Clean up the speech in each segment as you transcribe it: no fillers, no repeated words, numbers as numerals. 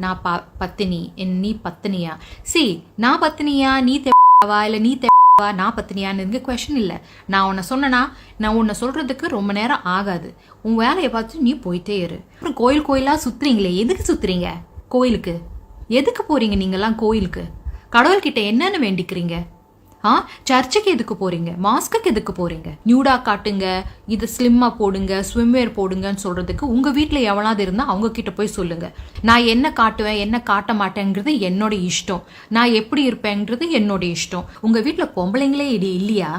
நான் பத்தினி நீ பத்தினியா? சி நான் பத்தினியா நீ தேவா இல்லை நீ தேவா நான் பத்தினியான்னு இருக்கு கொஷின் இல்லை. நான் உன்னை சொன்னேன்னா நான் உன்னை சொல்றதுக்கு ரொம்ப நேரம் ஆகாது. உன் வேலையை பார்த்து நீ போயிட்டே இரு. அப்புறம் கோயிலாக சுத்துறீங்களே, எதுக்கு சுத்துறீங்க? கோயிலுக்கு எதுக்கு போறீங்க? நீங்கெல்லாம் கோயிலுக்கு கடவுள்கிட்ட என்னென்னு வேண்டிக்கிறீங்க? சர்ச்சுக்கு எதுக்கு போறீங்க? மாஸ்க்கு எதுக்கு போறீங்க? நியூடா காட்டுங்க, இது ஸ்லிம்மா போடுங்க, ஸ்விம்வேர் போடுங்கன்னு சொல்றதுக்கு உங்க வீட்டுல எவனாவது இருந்தா அவங்க கிட்ட போய் சொல்லுங்க. நான் என்ன காட்டுவேன் என்ன காட்ட மாட்டேங்கிறது என்னோட இஷ்டம். நான் எப்படி இருப்பேங்கிறது என்னோட இஷ்டம். உங்க வீட்டுல பொம்பளைங்களே இல்லையா?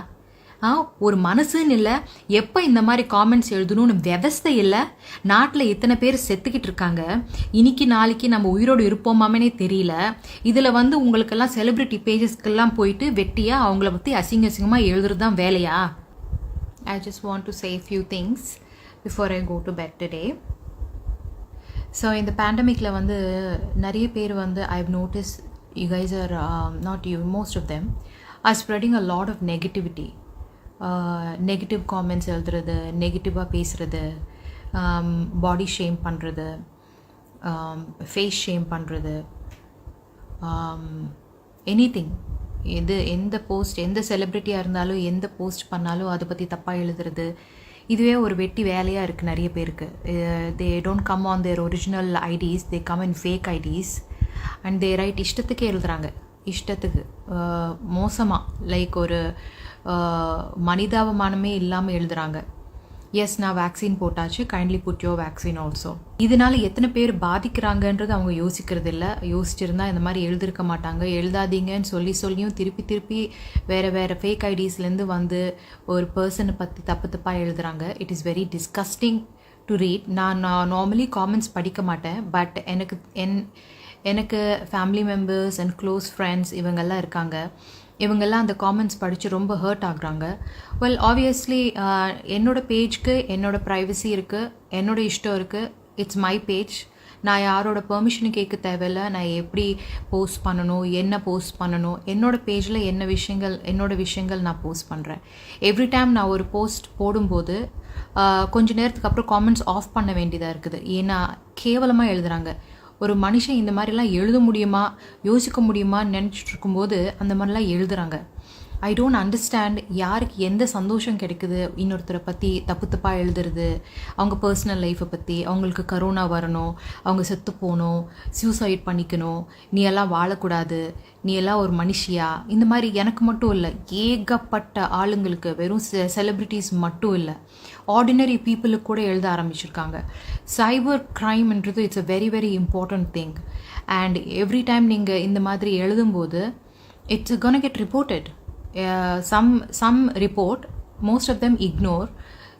ஒரு மனசுன்னு இல்லை. எப்போ இந்த மாதிரி காமெண்ட்ஸ் எழுதணும்னு விவஸ்தை இல்லை. நாட்டில் இத்தனை பேர் செத்துக்கிட்டு இருக்காங்க. இன்னைக்கு நாளைக்கு நம்ம உயிரோடு இருப்போமாமே தெரியல. இதில் உங்களுக்கெல்லாம் செலிபிரிட்டி பேஜஸ்க்கெல்லாம் போயிட்டு வெட்டியாக அவங்கள பற்றி அசிங்கமாக எழுதுறது தான் வேலையா? I just want to say a few things before I go to bed today. So இந்த பேண்டமிக்கில் நிறைய பேர் I've noticed you guys are not you, most of them are spreading a lot of negativity. Negative comments எழுதுறது, நெகட்டிவாக பேசுகிறது, பாடி shame பண்ணுறது, face shame பண்ணுறது, anything. எந்த post, எந்த செலிப்ரிட்டியாக இருந்தாலும் எந்த போஸ்ட் பண்ணாலும் அதை பற்றி தப்பாக எழுதுறது, இதுவே ஒரு வெட்டி வேலையாக இருக்குது நிறைய பேருக்கு. They don't come on their original IDs, they come in fake IDs and they write இஷ்டத்துக்கே எழுதுகிறாங்க. இஷ்டத்துக்கு மோசமாக, லைக் ஒரு மனிதாபமானமே இல்லாமல் எழுதுகிறாங்க. எஸ் நான் வேக்சின் போட்டாச்சு, kindly put your vaccine also. இதனால எத்தனை பேர் பாதிக்கிறாங்கன்றது அவங்க யோசிக்கிறது இல்லை. யோசிச்சிருந்தா இந்த மாதிரி எழுதிருக்க மாட்டாங்க. எழுதாதீங்கன்னு சொல்லியும் திருப்பி வேறு ஃபேக் ஐடிஸ்லேருந்து ஒரு பர்சனை பற்றி தப்பாக எழுதுகிறாங்க. It is very disgusting to read. நான் நார்மலி காமெண்ட்ஸ் படிக்க மாட்டேன். பட் எனக்கு family members and close friends இவங்கெல்லாம் இருக்காங்க. இவங்கெல்லாம் அந்த காமெண்ட்ஸ் படித்து ரொம்ப ஹர்ட் ஆகுறாங்க. வெல் ஆப்வியஸ்லி என்னோட பேஜ்க்கு என்னோட ப்ரைவசி இருக்குது, என்னோட இஷ்டம் இருக்குது. It's my page. நான் யாரோட பெர்மிஷனும் கேட்க தேவையில்லை. நான் எப்படி போஸ்ட் பண்ணணும், என்ன போஸ்ட் பண்ணணும், என்னோடய பேஜில் என்னோட விஷயங்கள் நான் போஸ்ட் பண்ணுறேன். எவ்ரி டைம் நான் ஒரு போஸ்ட் போடும்போது கொஞ்சம் நேரத்துக்கு அப்புறம் காமெண்ட்ஸ் ஆஃப் பண்ண வேண்டியதாக இருக்குது. ஏன்னா கேவலமாக எழுதுகிறாங்க. ஒரு மனுஷன் இந்த மாதிரிலாம் எழுத முடியுமா, யோசிக்க முடியுமான்னு நினச்சிட்டு இருக்கும்போது அந்த மாதிரிலாம் எழுதுகிறாங்க. I don't understand. யாருக்கு எந்த சந்தோஷம் கிடைக்குது இன்னொருத்தரை பற்றி தப்பாக எழுதுறது? அவங்க பர்சனல் லைஃப்பை பற்றி, அவங்களுக்கு கரோனா வரணும், அவங்க செத்து போகணும், சூசைட் பண்ணிக்கணும், நீ எல்லாம் வாழக்கூடாது, நீ எல்லாம் ஒரு மனுஷியா, இந்த மாதிரி எனக்கு மட்டும் இல்லை, ஏகப்பட்ட ஆளுங்களுக்கு, வெறும் செலிப்ரிட்டிஸ் மட்டும் இல்லை, ஆர்டினரி பீப்புளுக்கு கூட எழுத ஆரம்பிச்சிருக்காங்க. சைபர் க்ரைம்ன்றது it's a very very important thing. And every time நீங்கள் இந்த மாதிரி எழுதும்போது it's gonna get reported. Some report, most of them ignore,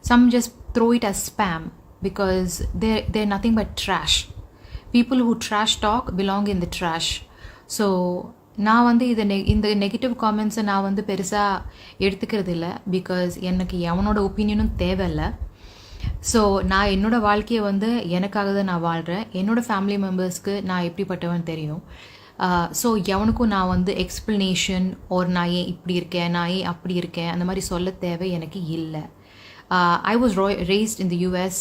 some just throw it as spam because they're nothing but trash. People who trash talk belong in the trash. So நான் இந்த negative காமெண்ட்ஸை நான் பெருசாக எடுத்துக்கிறது இல்லை. Because எனக்கு எவனோட ஒப்பீனியனும் தேவையில்லை. So நான் என்னோடய வாழ்க்கையை எனக்காக தான் நான் வாழ்கிறேன். என்னோடய ஃபேமிலி மெம்பர்ஸ்க்கு நான் எப்படிப்பட்டவன் தெரியும். ஸோ எவனுக்கும் நான் எக்ஸ்ப்ளனேஷன் ஒரு நான் ஏன் இப்படி இருக்கேன், நான் ஏன் அப்படி இருக்கேன், அந்த மாதிரி சொல்ல தேவை எனக்கு இல்லை. I was raised in the US.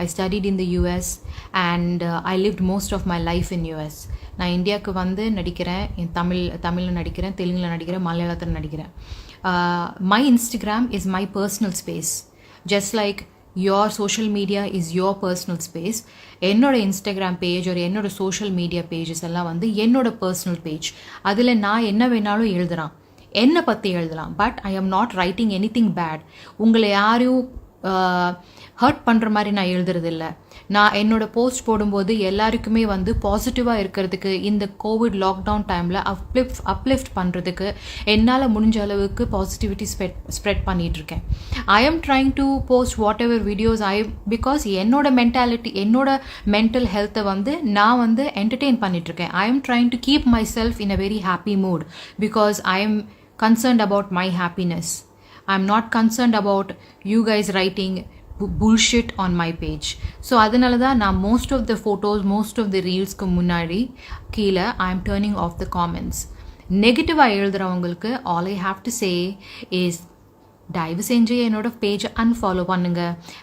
I studied in the US and I lived most of my life in US. நான் இந்தியாவுக்கு நடிக்கிறேன். தமிழில் நடிக்கிறேன், தெலுங்கில் நடிக்கிறேன், மலையாளத்தில் நடிக்கிறேன். My Instagram is my personal space. Just like your social media is your personal space. என்னோட இன்ஸ்டாகிராம் பேஜ் ஒரு என்னோட சோஷியல் மீடியா பேஜஸ் எல்லாம் என்னோட பர்சனல் பேஜ். அதில் நான் என்ன வேணாலும் எழுதுறான், என்னை பற்றி எழுதலாம். But I am not writing anything bad. உங்களை யாரையும் ஹர்ட் பண்ணுற மாதிரி நான் எழுதுறதில்ல. நான் என்னோட போஸ்ட் போடும்போது எல்லாருக்குமே பாசிட்டிவாக இருக்கிறதுக்கு, இந்த கோவிட் லாக்டவுன் டைமில் அப்லிஃப்ட் பண்ணுறதுக்கு என்னால் முடிஞ்ச அளவுக்கு பாசிட்டிவிட்டி ஸ்ப்ரெட் பண்ணிகிட்ருக்கேன். I am trying to post whatever videos because என்னோட மென்டாலிட்டி, என்னோட மென்டல் ஹெல்த்தை நான் என்டர்டெயின் பண்ணிகிட்ருக்கேன். I am trying to keep myself in a very happy mood because I am concerned about my happiness. I'm not concerned about you guys writing bullshit on my page. So அதனால தான் நான் most of the photos, most of the reelsக்கு முன்னாடி கீழே I am turning off the comments. நெகட்டிவாக எழுதுகிறவங்களுக்கு all I have to say is தயவு செஞ்சு என்னோட பேஜை அன்ஃபாலோ பண்ணுங்க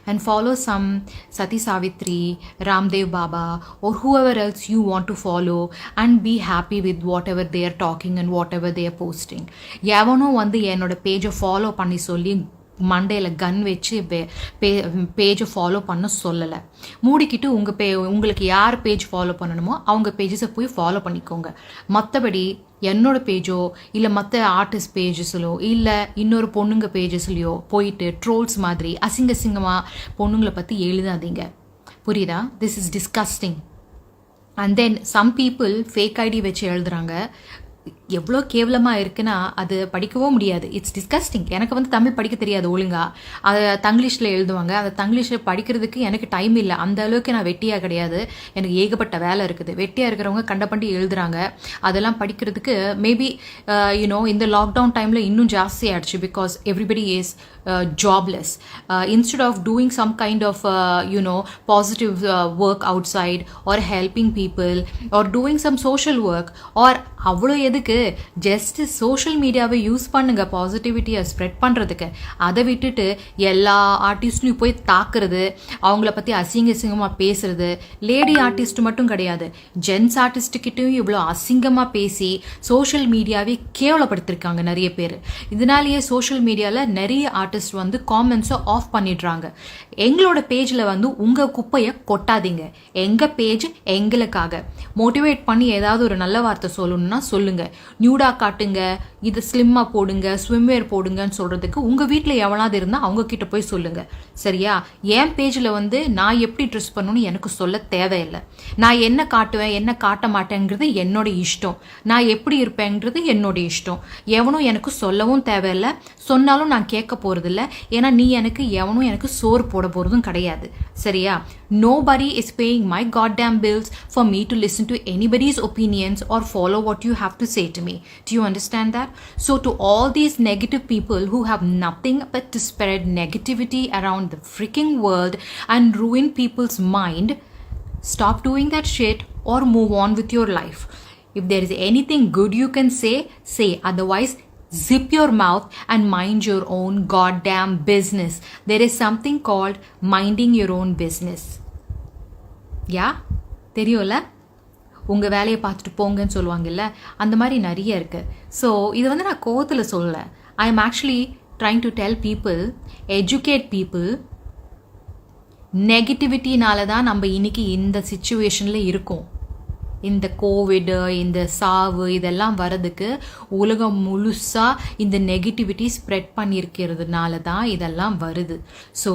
அண்ட் ஃபாலோ சம் சதி Savitri, Ramdev Baba or whoever else you want to follow and be happy with whatever they are talking and whatever they are posting. எவனும் வந்து என்னோட பேஜை ஃபாலோ பண்ணி சொல்லி மண்டையில் கன் வச்சு பேஜை ஃபாலோ பண்ண சொல்லலை. மூடிக்கிட்டு உங்களுக்கு யார் பேஜ் ஃபாலோ பண்ணணுமோ அவங்க பேஜஸை போய் ஃபாலோ பண்ணிக்கோங்க. மற்றபடி என்னோட பேஜோ இல்லை மற்ற ஆர்டிஸ்ட் பேஜஸ்லையோ இல்லை இன்னொரு பொண்ணுங்க பேஜஸ்லையோ போயிட்டு ட்ரோல்ஸ் மாதிரி அசிங்கமாக பொண்ணுங்களை பற்றி எழுதாதீங்க. புரியுதா? This is disgusting. And then some people fake ID வச்சு எழுதுறாங்க. எவ்வளோ கேவலமாக இருக்குன்னா அது படிக்கவும் முடியாது. It's disgusting. எனக்கு வந்து தமிழ் படிக்க தெரியாது ஒழுங்கா. அதை தங்கிலீஷில் எழுதுவாங்க. அந்த தங்கிலீஷில் படிக்கிறதுக்கு எனக்கு டைம் இல்லை. அந்த அளவுக்கு நான் வெட்டியாக கிடையாது. எனக்கு ஏகப்பட்ட வேலை இருக்குது. வெட்டியாக இருக்கிறவங்க கண்டபண்டி எழுதுறாங்க. அதெல்லாம் படிக்கிறதுக்கு மேபி இந்த லாக்டவுன் டைமில் இன்னும் ஜாஸ்தி ஆயிடுச்சு. Because everybody is jobless. Instead of doing some kind of positive work outside or helping people or doing some social work or அவ்வளோ எதுக்கு ஜஸ்ட் சோஷியல் மீடியாவை யூஸ் பண்ணுங்க பாசிட்டிவிட்டியை ஸ்ப்ரெட் பண்ணுறதுக்கு. அதை விட்டுட்டு எல்லா ஆர்டிஸ்ட்லையும் போய் தாக்குறது, அவங்கள பற்றி அசிங்கமாக பேசுறது. லேடி ஆர்டிஸ்ட் மட்டும் கிடையாது, ஜென்ஸ் ஆர்டிஸ்ட்டுக்கிட்டையும் இவ்வளோ அசிங்கமாக பேசி சோஷியல் மீடியாவே கேவலப்படுத்திருக்காங்க நிறைய பேர். இதனாலேயே சோஷியல் மீடியாவில் நிறைய ஆர்டிஸ்ட் வந்து காமெண்ட்ஸை ஆஃப் பண்ணிடுறாங்க. எங்களோட பேஜில் வந்து உங்கள் குப்பையை கொட்டாதீங்க. எங்கள் பேஜ் எங்களுக்காக. மோட்டிவேட் பண்ணி ஏதாவது ஒரு நல்ல வார்த்தை சொல்லணும்னா சொல்லுங்க. நியூடா காட்டுங்க, இதை ஸ்லிம்மா போடுங்க, ஸ்விம்வேர் போடுங்கன்னு சொல்றதுக்கு உங்க வீட்டில் எவனாவது இருந்தால் அவங்க கிட்ட போய் சொல்லுங்க. சரியா? என் பேஜில் வந்து நான் எப்படி ட்ரெஸ் பண்ணணும்னு எனக்கு சொல்ல தேவையில்லை. நான் என்ன காட்டுவேன் என்ன காட்ட மாட்டேங்கிறது என்னோட இஷ்டம். நான் எப்படி இருப்பேங்கிறது என்னோட இஷ்டம். எவனும் எனக்கு சொல்லவும் தேவையில்லை. சொன்னாலும் நான் கேட்க போறதில்ல. ஏன்னா நீ எனக்கு எவனும் எனக்கு சோறு போட போறதும் கிடையாது. சரியா? Nobody is paying my goddamn bills for me to listen to anybody's opinions or follow what you have to say to me. Do you understand that? So to all these negative people who have nothing but to spread negativity around the freaking world and ruin people's mind, stop doing that shit or move on with your life. If there is anything good you can say. Otherwise, zip your mouth and mind your own goddamn business. There is something called minding your own business. யா, தெரியும்ல? உங்கள் வேலையை பார்த்துட்டு போங்கன்னு சொல்லுவாங்கல்ல, அந்த மாதிரி நிறைய இருக்குது. ஸோ இது வந்து நான் கோவத்தில் சொல்லலை. I am actually trying to tell people, educate people. நெகட்டிவிட்டினால தான் நம்ம இன்னைக்கு இந்த சிச்சுவேஷனில் இருக்கோம். இந்த கோவிடு, இந்த சாவு இதெல்லாம் வர்றதுக்கு உலகம் முழுசாக இந்த நெகட்டிவிட்டி ஸ்ப்ரெட் பண்ணியிருக்கிறதுனால தான் இதெல்லாம் வருது. ஸோ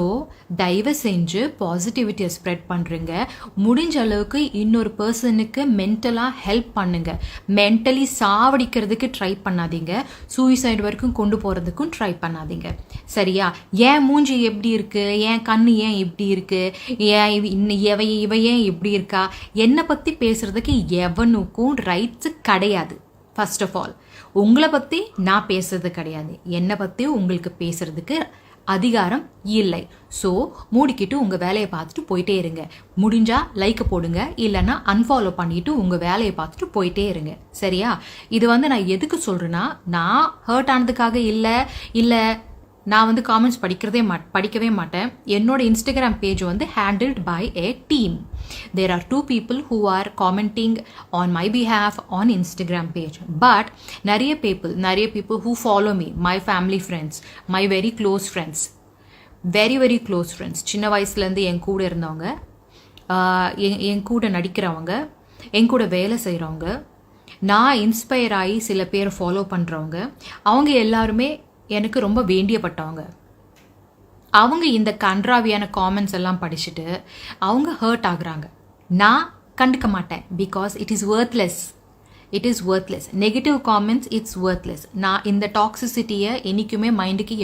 தயவு செஞ்சு பாசிட்டிவிட்டியை ஸ்ப்ரெட் பண்ணுறீங்க. முடிஞ்ச அளவுக்கு இன்னொரு பர்சனுக்கு மென்டலாக ஹெல்ப் பண்ணுங்க. மென்டலி சாவடிக்கிறதுக்கு ட்ரை பண்ணாதீங்க. சூசைட் வரைக்கும் கொண்டு போகிறதுக்கும் ட்ரை பண்ணாதீங்க. சரியா? ஏன் மூஞ்சி எப்படி இருக்கு, ஏன் கண்ணு ஏன் இப்படி இருக்கு, ஏன் இவ ஏன் இப்படி இருக்கா, என்னை பற்றி பேசுறதுக்கு எவனுக்கும் ரைட்ஸ் கிடையாது. ஃபர்ஸ்ட் ஆஃப் ஆல் உங்களை பற்றி நான் பேசுறது கிடையாது. என்னை பற்றி உங்களுக்கு பேசுறதுக்கு அதிகாரம் இல்லை. ஸோ மூடிக்கிட்டு உங்கள் வேலையை பார்த்துட்டு போயிட்டே இருங்க. முடிஞ்சா லைக் போடுங்க, இல்லைன்னா அன்ஃபாலோ பண்ணிட்டு உங்கள் வேலையை பார்த்துட்டு போயிட்டே இருங்க. சரியா? இது வந்து நான் எதுக்கு சொல்கிறேன்னா, நான் ஹர்ட் ஆனதுக்காக இல்லை நான் வந்து காமெண்ட்ஸ் படிக்கவே மாட்டேன். என்னோட இன்ஸ்டாகிராம் பேஜ் வந்து handled by a team. There are 2 people who are commenting on my behalf on Instagram page. But நிறைய people who follow me, my family friends, my very close friends, very close friends, சின்ன வயசுலேருந்து என் கூட இருந்தவங்க, என் கூட நடிக்கிறவங்க, என் கூட வேலை செய்கிறவங்க, நான் இன்ஸ்பயர் ஆகி சில பேர் ஃபாலோ பண்ணுறவங்க, அவங்க எல்லாருமே எனக்கு ரொம்ப வேண்டியப்பட்டவங்க. அவங்க இந்த கன்றாவியான காமெண்ட்ஸ் எல்லாம் படிச்சுட்டு அவங்க ஹர்ட் ஆகுறாங்க. நான் கண்டுக்க மாட்டேன். Because it is worthless. Negative comments it's worthless. நான் இந்த டாக்ஸிசிட்டியை என்றைக்குமே மைண்டுக்கு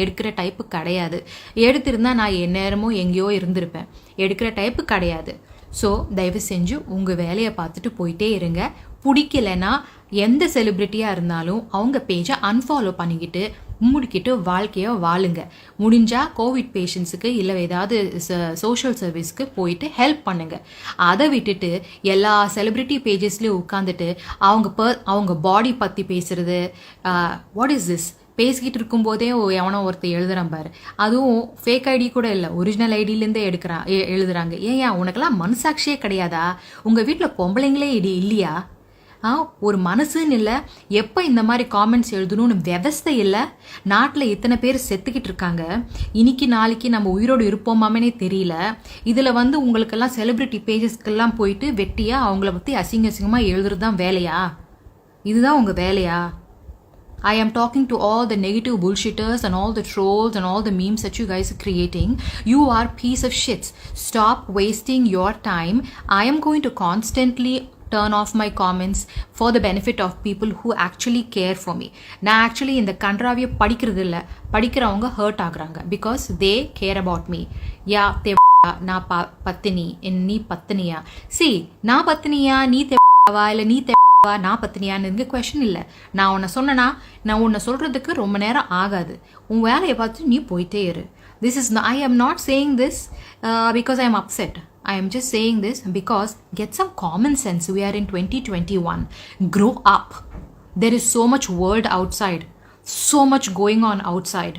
எடுக்கிற டைப்பு கிடையாது. எடுத்திருந்தா நான் எந்நேரமும் எங்கேயோ இருந்திருப்பேன். எடுக்கிற டைப்பு கிடையாது. ஸோ தயவு செஞ்சு உங்கள் வேலையை பார்த்துட்டு போயிட்டே இருங்க. பிடிக்கலைன்னா எந்த செலிப்ரிட்டியாக இருந்தாலும் அவங்க பேஜை அன்ஃபாலோ பண்ணிக்கிட்டு மூடிக்கிட்டு வாழ்க்கையை வாழுங்க. முடிஞ்சால் கோவிட் பேஷண்ட்ஸுக்கு இல்லை ஏதாவது சோஷியல் சர்வீஸ்க்கு போயிட்டு ஹெல்ப் பண்ணுங்க. அதை விட்டுட்டு எல்லா செலிப்ரிட்டி பேஜஸ்லேயும் உட்காந்துட்டு அவங்க பாடி பற்றி பேசுறது, வாட் இஸ் திஸ்? பேசிக்கிட்டு இருக்கும்போதே எவனோ ஒருத்தர் எழுதுறான் பாரு, அதுவும் ஃபேக் ஐடி கூட இல்லை, ஒரிஜினல் ஐடியிலேருந்தே எழுதுறாங்க. ஏன் உனக்கெல்லாம் மனசாட்சியே கிடையாதா? உங்கள் வீட்டில் பொம்பளைங்களே இல்லையா? ஒரு மனசுன்னு இல்லை, எப்போ இந்த மாதிரி காமெண்ட்ஸ் எழுதணும்னு விவஸ்தை இல்லை. நாட்டில் இத்தனை பேர் செத்துக்கிட்டு இருக்காங்க, இன்னைக்கு நாளைக்கு நம்ம உயிரோடு இருப்போமாமனே தெரியல. இதில் உங்களுக்கெல்லாம் செலிபிரிட்டி பேஜஸ்க்கெல்லாம் போயிட்டு வெட்டியாக அவங்கள பற்றி அசிங்கமாக எழுதுறது தான் வேலையா? இதுதான் உங்கள் வேலையா? I am talking to all the negative bullshitters and all the trolls and all the memes that you guys are creating. You are piece of shits. Stop wasting your time. I am going to constantly turn off my comments for the benefit of people who actually care for me. நான் actually இந்த கன்றாவியை படிக்கிறது இல்லை, படிக்கிறவங்க hurt ஆகுறாங்க because they care about me. யா நான் பத்தினி, நீ பத்தினியா? சி, நான் பத்தினியா, நீ தேவா இல்லை நீ நான் பத்தினியான்னு கொஸ்டின் இல்லை. நான் உன்னை சொன்னேன்னா நான் உன்னை சொல்கிறதுக்கு ரொம்ப நேரம் ஆகாது. உன் வேலையை பார்த்து நீ போயிட்டே இரு. I am not saying this because I am upset. I am just saying this because get some common sense. We are in 2021. Grow up. There is so much world outside. So much going on outside.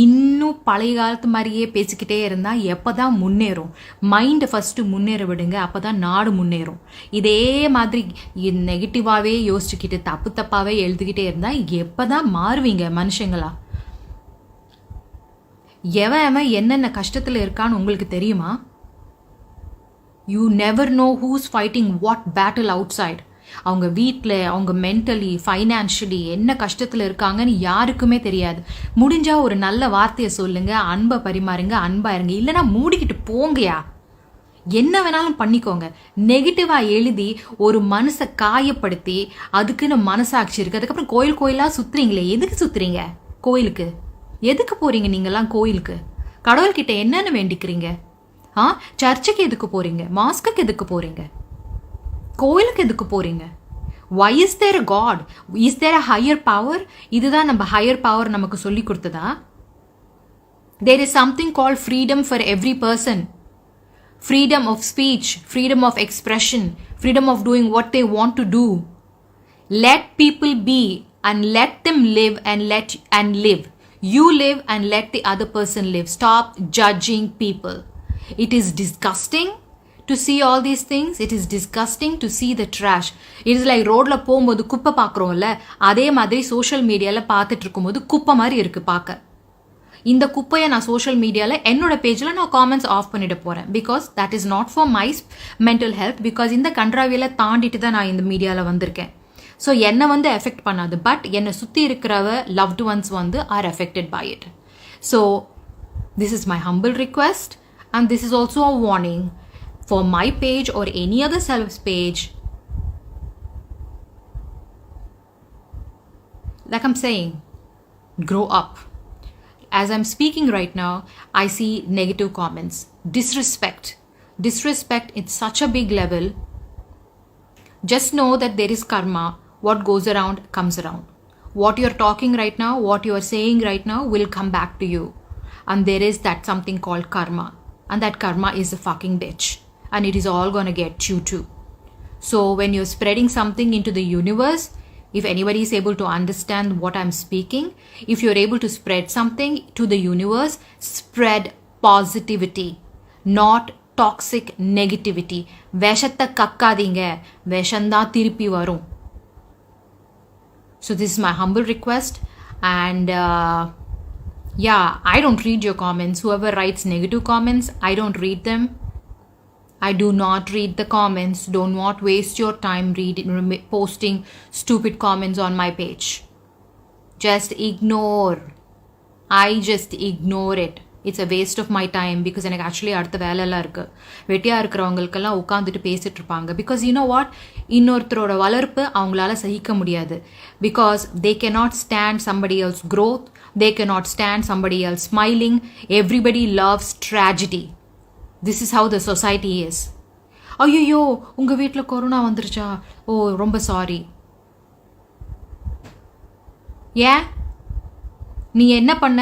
இன்னும் பழைய காலத்து மாதிரியே பேசிக்கிட்டே இருந்தால் எப்போ தான் முன்னேறும்? மைண்டை ஃபஸ்ட்டு முன்னேற விடுங்க, அப்போ தான் நாடு முன்னேறும். இதே மாதிரி நெகட்டிவாகவே யோசிச்சுக்கிட்டு தப்பாகவே எழுதிக்கிட்டே இருந்தால் எப்போ தான் மாறுவீங்க மனுஷங்களா? எவன் என்னென்ன கஷ்டத்தில் இருக்கான்னு உங்களுக்கு தெரியுமா? You never know who's fighting what battle outside. அவங்க வீட்டில் அவங்க மென்டலி ஃபைனான்ஷியலி என்ன கஷ்டத்தில் இருக்காங்கன்னு யாருக்குமே தெரியாது. முடிஞ்சால் ஒரு நல்ல வார்த்தையை சொல்லுங்கள், அன்பை பரிமாறுங்க, அன்பாக இருங்க. இல்லைனா மூடிக்கிட்டு போங்கயா, என்ன வேணாலும் பண்ணிக்கோங்க. நெகட்டிவாக எழுதி ஒரு மனசை காயப்படுத்தி அதுக்குன்னு மனசாட்சி இருக்குது. அதுக்கப்புறம் கோயிலாக சுற்றுறீங்களே, எதுக்கு சுற்றுறீங்க? கோயிலுக்கு எதுக்கு போகிறீங்க? நீங்கள்லாம் கோயிலுக்கு கடவுள்கிட்ட என்னென்னு வேண்டிக்கிறீங்க? சர்ச்சுக்கு எதுக்கு போகிறீங்க? மாஸ்குக்கு எதுக்கு போகிறீங்க? கோயிலுக்கு எதுக்கு போறீங்க? why is there a god? is there a higher power? இதுதான் நம்ம higher power நமக்கு சொல்லி கொடுத்ததா? there is something called freedom for every person. freedom of speech, freedom of expression, freedom of doing what they want to do. let people be and let them live and live. you live and let the other person live. stop judging people. it is disgusting to see all these things. it is disgusting to see the trash. it is like ரோட்ல போகும்போது குப்பை பார்க்குறோம்ல, அதே மாதிரி social மீடியாவில் பார்த்துட்டு இருக்கும்போது குப்பை மாதிரி இருக்குது பார்க்க. இந்த குப்பையை நான் சோஷியல் மீடியாவில் என்னோட பேஜில் நான் காமெண்ட்ஸ் ஆஃப் பண்ணிட்டு போகிறேன். Because that is not for my mental health. Because இந்த கன்றாவியில் தாண்டிட்டு தான் நான் இந்த மீடியாவில் வந்திருக்கேன். ஸோ என்னை எஃபெக்ட் பண்ணாது, பட் என்னை சுற்றி இருக்கிறவ loved ones are affected by it. So this is my humble request and this is also a warning for my page or any other self's page. like I'm saying, grow up. as I'm speaking right now, I see negative comments, disrespect in such a big level. just know that there is karma. what goes around comes around. what you're talking right now, what you're saying right now will come back to you. and there is that something called karma, and that karma is a fucking bitch. and it is all going to get you too. So when you're spreading something into the universe, if anybody is able to understand what I'm speaking, if you're able to spread something to the universe, spread positivity, not toxic negativity. விஷத்தை கக்காதீங்க, விஷந்தா திருப்பி வரும். So this is my humble request. And yeah, I don't read your comments. Whoever writes negative comments, I don't read them. I do not read the comments. Do not waste your time posting stupid comments on my page. Just ignore. I just ignore it. It's a waste of my time because எனக்கு actually அடுத்த வேலையெல்லாம் இருக்குது. வெட்டியாக இருக்கிறவங்களுக்கெல்லாம் உட்காந்துட்டு பேசிகிட்டு இருப்பாங்க. Because you know what, இன்னொருத்தரோட வளர்ப்பு அவங்களால சகிக்க முடியாது. Because they cannot stand somebody else growth. They cannot stand somebody else smiling. Everybody loves tragedy. This is how the society is. ஐயோ உங்கள் வீட்டில் கொரோனா வந்துருச்சா? ஓ ரொம்ப சாரி. ஏன் நீ என்ன பண்ண?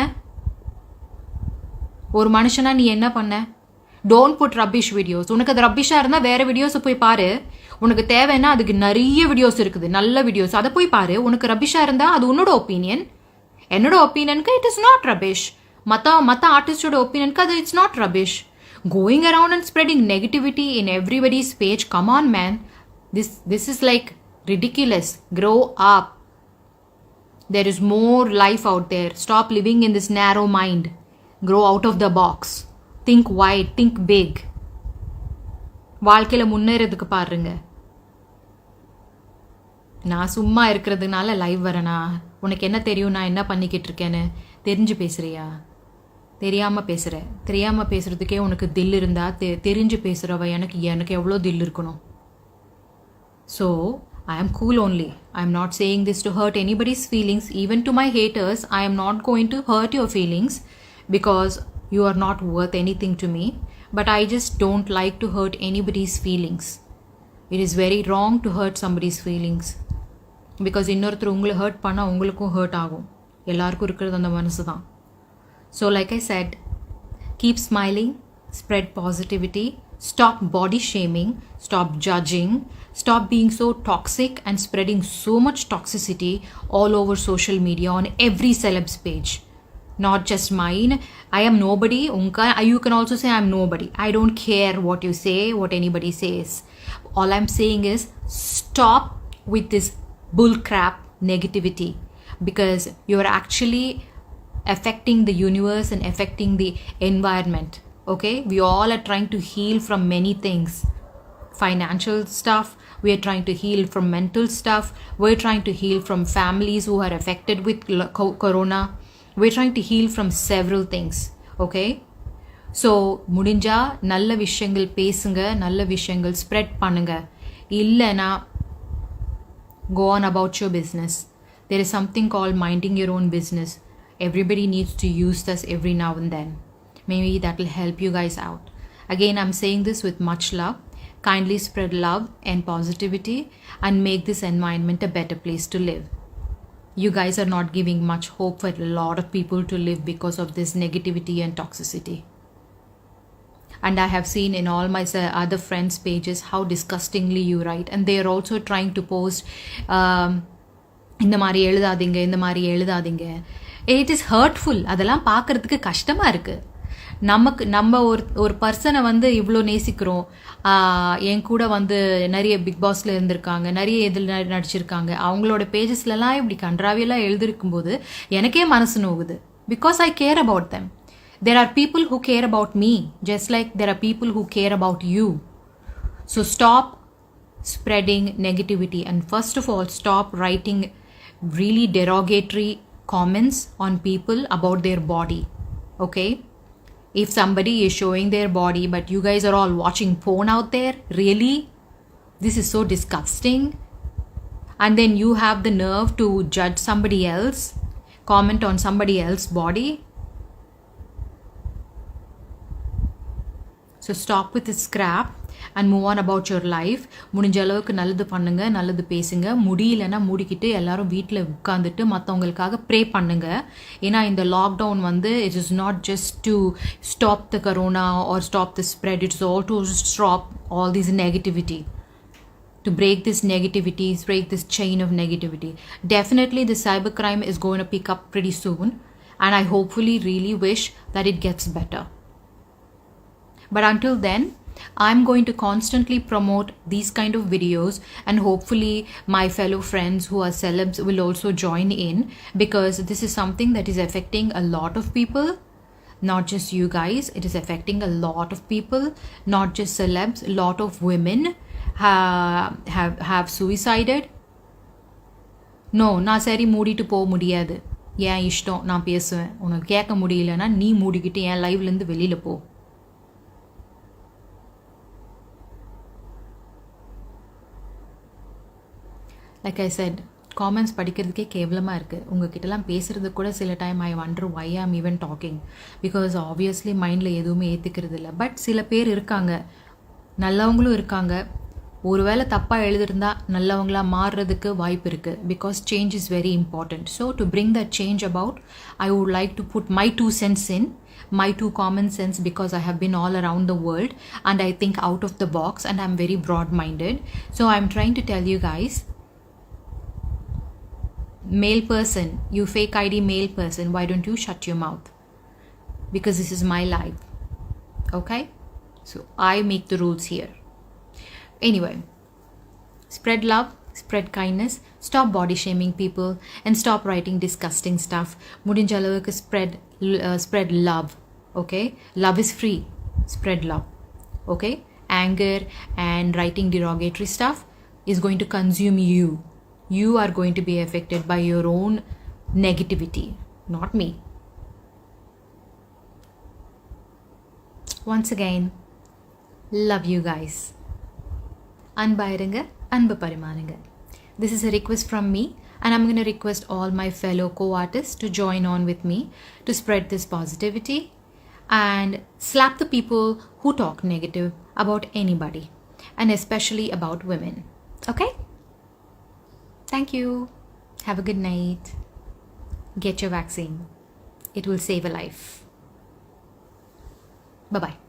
ஒரு மனுஷனா நீ என்ன பண்ண? Don't put rubbish videos. உனக்கு அது ரப்பிஷாக இருந்தால் வேறு வீடியோஸை போய் பாரு. உனக்கு தேவைன்னா அதுக்கு நிறைய வீடியோஸ் இருக்குது, நல்ல வீடியோஸ், அதை போய் பாரு. உனக்கு ரப்பிஷாக இருந்தால் அது உன்னோட ஒப்பீனியன். என்னோட ஒப்பீனியனுக்கு இட் இஸ் நாட் ரபிஷ். மற்ற ஆர்டிஸ்டோட ஒப்பீனியனுக்கு அது it's not rubbish. Going around and spreading negativity in everybody's page, come on man, this is like ridiculous. Grow up. There is more life out there. Stop living in this narrow mind. Grow out of the box. Think wide, think big. வாழ்க்கையில் முன்னேறதுக்கு பாருங்க. நான் சும்மா இருக்கிறதுனால live வரேனா? உனக்கு என்ன தெரியும் நான் என்ன பண்ணிக்கிட்டு இருக்கேன்னு? தெரிஞ்சு பேசுறியா? தெரியாமல் பேசுகிற. தெரியாமல் பேசுகிறதுக்கே உனக்கு தில் இருந்தால் தெரிஞ்சு பேசுகிறவ எனக்கு எவ்வளோ தில் இருக்கணும்? So I am cool only. I am not saying this to hurt anybody's feelings. Even to my haters, I am not going to hurt your feelings because you are not worth anything to me. But I just don't like to hurt anybody's feelings. It is very wrong to hurt somebody's feelings. Because இன்னொருத்தர் உங்களை hurt பண்ணால் உங்களுக்கும் hurt ஆகும். எல்லாருக்கும் இருக்கிறது அந்த மனசு தான். So like I said, keep smiling, spread positivity, stop body shaming, stop judging, stop being so toxic and spreading so much toxicity all over social media on every celeb's page. Not just mine. I am nobody. You can also say I'm nobody. I don't care what you say, what anybody says. All I'm saying is stop with this bullcrap negativity because you're actually affecting the universe and affecting the environment. Okay, we all are trying to heal from many things. Financial stuff, we are trying to heal from mental stuff, we're trying to heal from families who are affected with corona, we're trying to heal from several things. Okay, so முடிஞ்சா நல்ல விஷயங்கள் பேசுங்க, நல்ல விஷயங்கள் spread பண்ணுங்க. இல்லைனா go on about your business. There is something called minding your own business. Everybody needs to use this every now and then. Maybe that will help you guys out. Again, I'm saying this with much love. Kindly spread love and positivity and make this environment a better place to live. You guys are not giving much hope for a lot of people to live because of this negativity and toxicity. And I have seen in all my other friends' pages how disgustingly you write. And they are also trying to post இந்த மாதிரி எழுதாதீங்க, இந்த மாதிரி எழுதாதீங்க. It is hurtful. அதெல்லாம் பார்க்குறதுக்கு கஷ்டமாக இருக்குது. நம்ம ஒரு பர்சனை வந்து இவ்வளோ நேசிக்கிறோம். என் கூட வந்து நிறைய பிக் பாஸில் இருந்திருக்காங்க, நிறைய இதில் நடிச்சிருக்காங்க. அவங்களோட பேஜஸ்லலாம் இப்படி கன்றாவியெல்லாம் எழுதிருக்கும்போது எனக்கே மனசு நோகுது. Because I care about them. There are people who care about me, just like there are people who care about you. So stop spreading negativity and first of all, stop writing really derogatory comments on people about their body. Okay? If somebody is showing their body but you guys are all watching porn out there, really? This is so disgusting. And then you have the nerve to judge somebody else, comment on somebody else's body. So stop with this crap and move on about your life. முடிஞ்ச அளவுக்கு நல்லது பண்ணுங்க, நல்லது பேசுங்க. முடியலன்னா மூடிக்கிட்டு எல்லாரும் வீட்டில் உட்காந்துட்டு மற்றவங்களுக்காக ப்ரே பண்ணுங்க. ஏன்னா இந்த லாக்டவுன் வந்து it is not just to stop the corona or stop the spread. It's all to stop all this negativity. To break this negativity, break this chain of negativity. Definitely the cybercrime is going to pick up pretty soon and I hopefully really wish that it gets better. But until then, I'm going to constantly promote these kind of videos and hopefully my fellow friends who are celebs will also join in because this is something that is affecting a lot of people. Not just you guys, it is affecting a lot of people, not just celebs. A lot of women have suicided. No, நான் சரி மூடிட்டு போக முடியாது. ஏன் இஷ்டம், நான் பேசுவேன். உனக்கு கேட்க முடியலன்னா நீ மூடிக்கிட்டு என் லைவ்லேருந்து வெளியில் போ. லைக் ஐ செட், காமெண்ட்ஸ் படிக்கிறதுக்கே கேவலமாக இருக்குது. உங்ககிட்டலாம் பேசுகிறது கூட சில time I wonder why I'm even talking because obviously மைண்டில் எதுவுமே ஏற்றுக்கிறது இல்லை. பட் சில பேர் இருக்காங்க, நல்லவங்களும் இருக்காங்க. ஒருவேளை தப்பாக எழுதிருந்தா நல்லவங்களாக மாறுறதுக்கு வாய்ப்பு இருக்குது because change is very important. So to bring that change about, I would like to put my 2 cents in, my 2 common sense because I have been all around the world and I think out of the box and I'm very broad-minded. So I'm trying to tell you guys, male person, you fake ID male person, why don't you shut your mouth? Because this is my life. Okay? So I make the rules here. Anyway, spread love, spread kindness, stop body shaming people, and stop writing disgusting stuff. Mudinja alavukku spread love. Okay? Love is free. Spread love. Okay? Anger and writing derogatory stuff is going to consume you. You are going to be affected by your own negativity, not me. Once again, love you guys. Anbayirunga, anbu parimanunga. This is a request from me, and I'm going to request all my fellow co-artists to join on with me to spread this positivity and slap the people who talk negative about anybody, and especially about women. Okay? Thank you. Have a good night. Get your vaccine. It will save a life. Bye-bye.